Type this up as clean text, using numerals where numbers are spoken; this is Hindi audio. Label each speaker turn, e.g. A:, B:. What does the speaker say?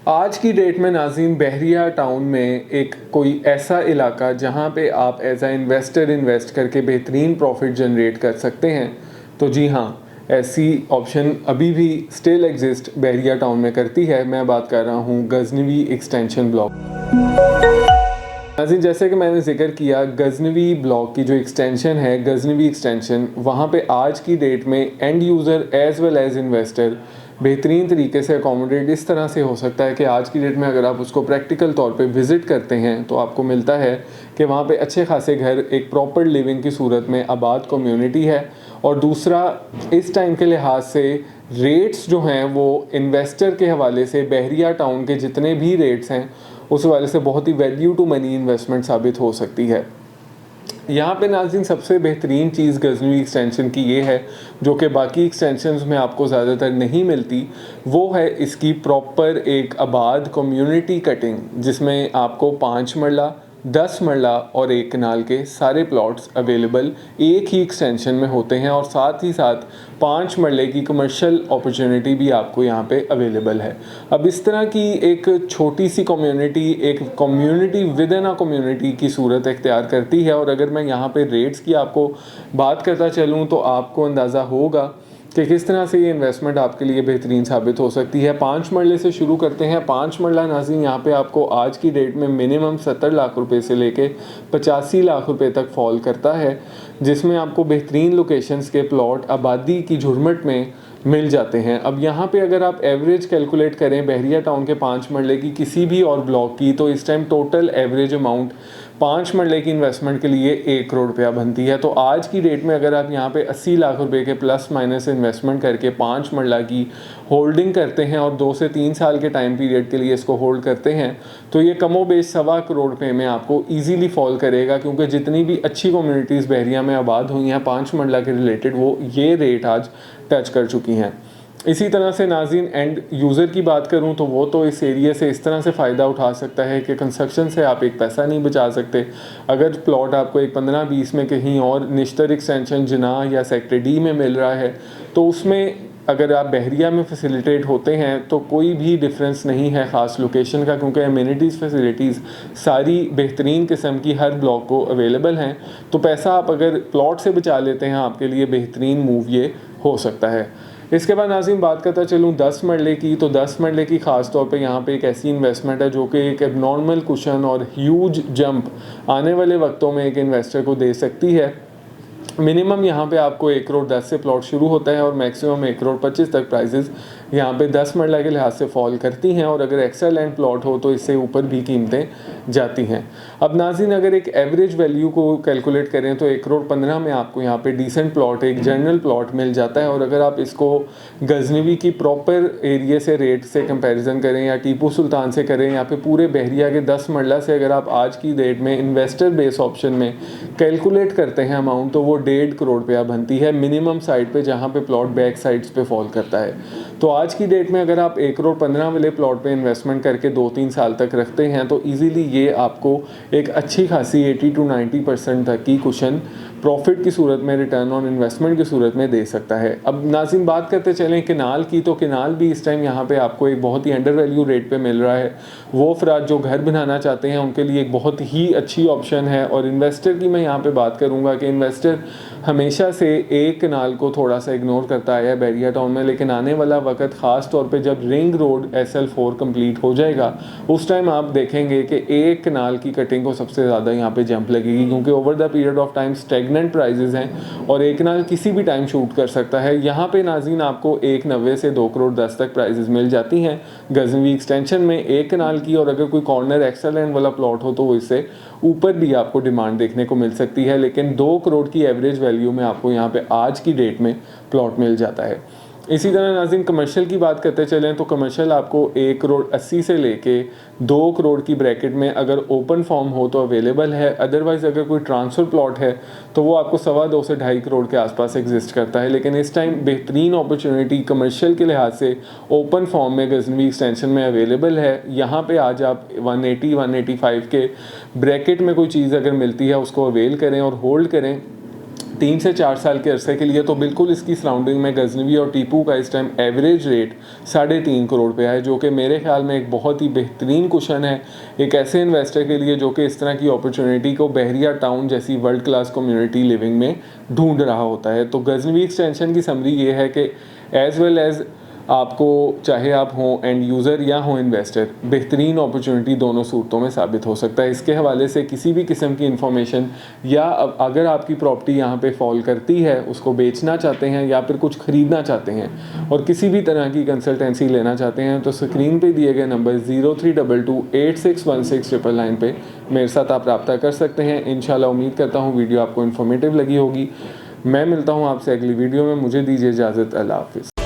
A: आज की डेट में नाज़रीन बहरिया टाउन में एक कोई ऐसा इलाका जहां पे आप एज आ इन्वेस्टर इन्वेस्ट करके बेहतरीन प्रॉफिट जनरेट कर सकते हैं, तो जी हाँ, ऐसी ऑप्शन अभी भी स्टिल एग्जिस्ट बहरिया टाउन में करती है। मैं बात कर रहा हूँ गजनवी एक्सटेंशन ब्लॉक। नाज़रीन, जैसे कि मैंने जिक्र किया, गजनवी ब्लॉक की जो एक्सटेंशन है गजनवी एक्सटेंशन, वहाँ पे आज की डेट में end user as well as investor बेहतरीन तरीके से अकोमोडेट इस तरह से हो सकता है कि आज की डेट में अगर आप उसको प्रैक्टिकल तौर पे विज़िट करते हैं तो आपको मिलता है कि वहाँ पे अच्छे खासे घर एक प्रॉपर लिविंग की सूरत में आबाद कम्युनिटी है। और दूसरा, इस टाइम के लिहाज से रेट्स जो हैं वो इन्वेस्टर के हवाले से बहरिया टाउन के जितने भी रेट्स हैं उस हवाले से बहुत ही वैल्यू टू मनी इन्वेस्टमेंट साबित हो सकती है। यहाँ पे नाज़रीन सबसे बेहतरीन चीज़ गजनवी एक्सटेंशन की ये है, जो कि बाकी एक्सटेंशंस में आपको ज़्यादातर नहीं मिलती, वो है इसकी प्रॉपर एक आबाद कम्युनिटी कटिंग, जिसमें आपको 5 मरला, 10 मरला और 1 कनाल के सारे प्लॉट्स अवेलेबल एक ही एक्सटेंशन में होते हैं। और साथ ही साथ 5 मरले की कमर्शियल अपॉर्चुनिटी भी आपको यहाँ पे अवेलेबल है। अब इस तरह की एक छोटी सी कम्युनिटी एक community with in a community की सूरत इख्तियार करती है। और अगर मैं यहाँ पे रेट्स की आपको बात करता चलूँ तो आपको अंदाज़ा होगा कि किस तरह से ये इन्वेस्टमेंट आपके लिए बेहतरीन साबित हो सकती है। 5 मरले से शुरू करते हैं। 5 मरला नाज़रीन यहाँ पे आपको आज की डेट में मिनिमम 70 लाख रुपए से लेके 85 लाख रुपए तक फॉल करता है, जिसमें आपको बेहतरीन लोकेशंस के प्लॉट आबादी की झुरमट में मिल जाते हैं। अब यहाँ पे अगर आप एवरेज कैलकुलेट करें बहरिया टाउन के 5 मरले की किसी भी और ब्लॉक की, तो इस टाइम टोटल एवरेज अमाउंट 5 मरले की इन्वेस्टमेंट के लिए 1 करोड़ रुपया बनती है। तो आज की डेट में अगर आप यहाँ पे 80 लाख रुपए के प्लस माइनस इन्वेस्टमेंट करके 5 मरला की होल्डिंग करते हैं और 2 से 3 साल के टाइम पीरियड के लिए इसको होल्ड करते हैं, तो ये कमोबेश 1.25 करोड़ रुपये में आपको ईजीली फॉल करेगा, क्योंकि जितनी भी अच्छी कम्युनिटीज़ बहरिया में आबाद हुई हैं 5 मरला के रिलेटेड, वो ये रेट आज टच कर चुकी हैं। इसी तरह से नाज़रीन एंड यूज़र की बात करूं तो वो तो इस एरिया से इस तरह से फ़ायदा उठा सकता है कि कंस्ट्रक्शन से आप एक पैसा नहीं बचा सकते। अगर प्लॉट आपको एक 15-20 में कहीं और निश्तर एक्सटेंशन जिना या सेक्टर डी में मिल रहा है, तो उसमें अगर आप बहरिया में फैसिलिटेट होते हैं तो कोई भी डिफरेंस नहीं है ख़ास लोकेशन का, क्योंकि एमिनिटीज़ फैसिलिटीज़ सारी बेहतरीन किस्म की हर ब्लॉक को अवेलेबल हैं। तो पैसा आप अगर प्लॉट से बचा लेते हैं आपके लिए बेहतरीन मूव ये हो सकता है। इसके बाद नाज़रीन बात करता चलूँ 10 मरले की, तो 10 मरले की ख़ास तौर पे यहाँ पे एक ऐसी इन्वेस्टमेंट है जो कि एक एबनॉर्मल कुशन और ह्यूज जंप आने वाले वक्तों में एक इन्वेस्टर को दे सकती है। मिनिमम यहाँ पे आपको 1 करोड़ 10 से प्लॉट शुरू होता है और मैक्सिमम 1 करोड़ 25 तक प्राइजेस यहाँ पे 10 मरला के लिहाज से फॉल करती हैं। और अगर एक्स्ट्रा लैंड प्लॉट हो तो इससे ऊपर भी कीमतें जाती हैं। अब नाज़रीन अगर एक एवरेज वैल्यू को कैलकुलेट करें तो 1 करोड़ 15 में आपको यहाँ पे डिसेंट प्लॉट एक जनरल प्लॉट मिल जाता है। और अगर आप इसको गजनवी की प्रॉपर एरिया से रेट से कंपेरिजन करें या टीपू सुल्तान से करें या फिर पूरे बहरिया के 10 मरला से अगर आप आज की डेट में इन्वेस्टर बेस ऑप्शन में कैलकुलेट करते हैं अमाउंट, तो वो 1.5 करोड़ रुपया बनती है मिनिमम साइड पे, जहाँ पे प्लॉट बैक साइड्स पे फॉल करता है। तो आज की डेट में अगर आप 1 करोड़ 15 वाले प्लॉट पे इन्वेस्टमेंट करके 2-3 साल तक रखते हैं तो इजीली ये आपको एक अच्छी खासी 80 to 90% तक की कुशन प्रॉफिट की सूरत में, रिटर्न ऑन इन्वेस्टमेंट की सूरत में दे सकता है। अब नाज़रीन बात करते चलें किनाल की, तो किनाल भी इस टाइम यहाँ पे आपको एक बहुत ही अंडर वैल्यू रेट पे मिल रहा है। वो अफराद जो घर बनाना चाहते हैं उनके लिए एक बहुत ही अच्छी ऑप्शन है। और इन्वेस्टर की मैं यहाँ पे बात करूँगा कि इन्वेस्टर हमेशा से एक कनाल को थोड़ा सा इग्नोर करता आया है बहरिया टाउन में, लेकिन आने वाला वक्त ख़ास तौर पे जब रिंग रोड SL4 कंप्लीट हो जाएगा उस टाइम आप देखेंगे कि एक कनाल की कटिंग को सबसे ज़्यादा यहाँ पे जंप लगेगी, क्योंकि over the period of time stagnant prices हैं और एक कनाल किसी भी टाइम शूट कर सकता है। यहाँ पे नाज़रीन आपको 1.90 से 2 करोड़ 10 तक प्राइजेज मिल जाती हैं गजनवी एक्सटेंशन में एक कनाल की। और अगर कोई कॉर्नर एक्स्ट्रा लैंड वाला प्लॉट हो तो वो इससे ऊपर भी आपको डिमांड देखने को मिल सकती है, लेकिन 2 करोड़ की एवरेज वैल्यू में आपको यहाँ पे आज की डेट में प्लॉट मिल जाता है। इसी तरह नाज़रीन कमर्शियल की बात करते चलें तो कमर्शियल आपको 1 करोड़ 80 से लेके 2 करोड़ की ब्रैकेट में अगर ओपन फॉर्म हो तो अवेलेबल है। अदरवाइज़ अगर कोई ट्रांसफ़र प्लॉट है तो वो आपको 2.25 से 2.5 करोड़ के आसपास एग्जिस्ट करता है। लेकिन इस टाइम बेहतरीन अपॉर्चुनिटी कमर्शियल के लिहाज से ओपन फॉर्म में गजनवी एक्सटेंशन में अवेलेबल है। यहाँ पे आज आप 180-185 के ब्रैकेट में कोई चीज़ अगर मिलती है उसको अवेल करें और होल्ड करें 3 से 4 साल के अरसे के लिए तो बिल्कुल इसकी सराउंडिंग में गजनवी और टीपू का इस टाइम एवरेज रेट 3.5 करोड़ पे है, जो कि मेरे ख्याल में एक बहुत ही बेहतरीन कुशन है एक ऐसे इन्वेस्टर के लिए जो कि इस तरह की अपॉर्चुनिटी को बहरिया टाउन जैसी वर्ल्ड क्लास कम्युनिटी लिविंग में ढूंढ रहा होता है। तो गजनवी एक्सटेंशन की समरी ये है कि एज़ वेल एज़ आपको चाहे आप हों एंड यूज़र या हों इन्वेस्टर, बेहतरीन अपॉर्चुनिटी दोनों सूरतों में साबित हो सकता है। इसके हवाले से किसी भी किस्म की इन्फॉर्मेशन या अगर आपकी प्रॉपर्टी यहाँ पे फॉल करती है, उसको बेचना चाहते हैं या फिर कुछ ख़रीदना चाहते हैं और किसी भी तरह की कंसल्टेंसी लेना चाहते हैं, तो स्क्रीन पे दिए गए नंबर 0322861699 पे मेरे साथ आप रब्ता कर सकते हैं। इंशाल्लाह उम्मीद करता हूँ वीडियो आपको इन्फॉर्मेटिव लगी होगी। मैं मिलता हूँ आपसे अगली वीडियो में। मुझे दीजिए इजाज़त। अल्लाह हाफ़िज़।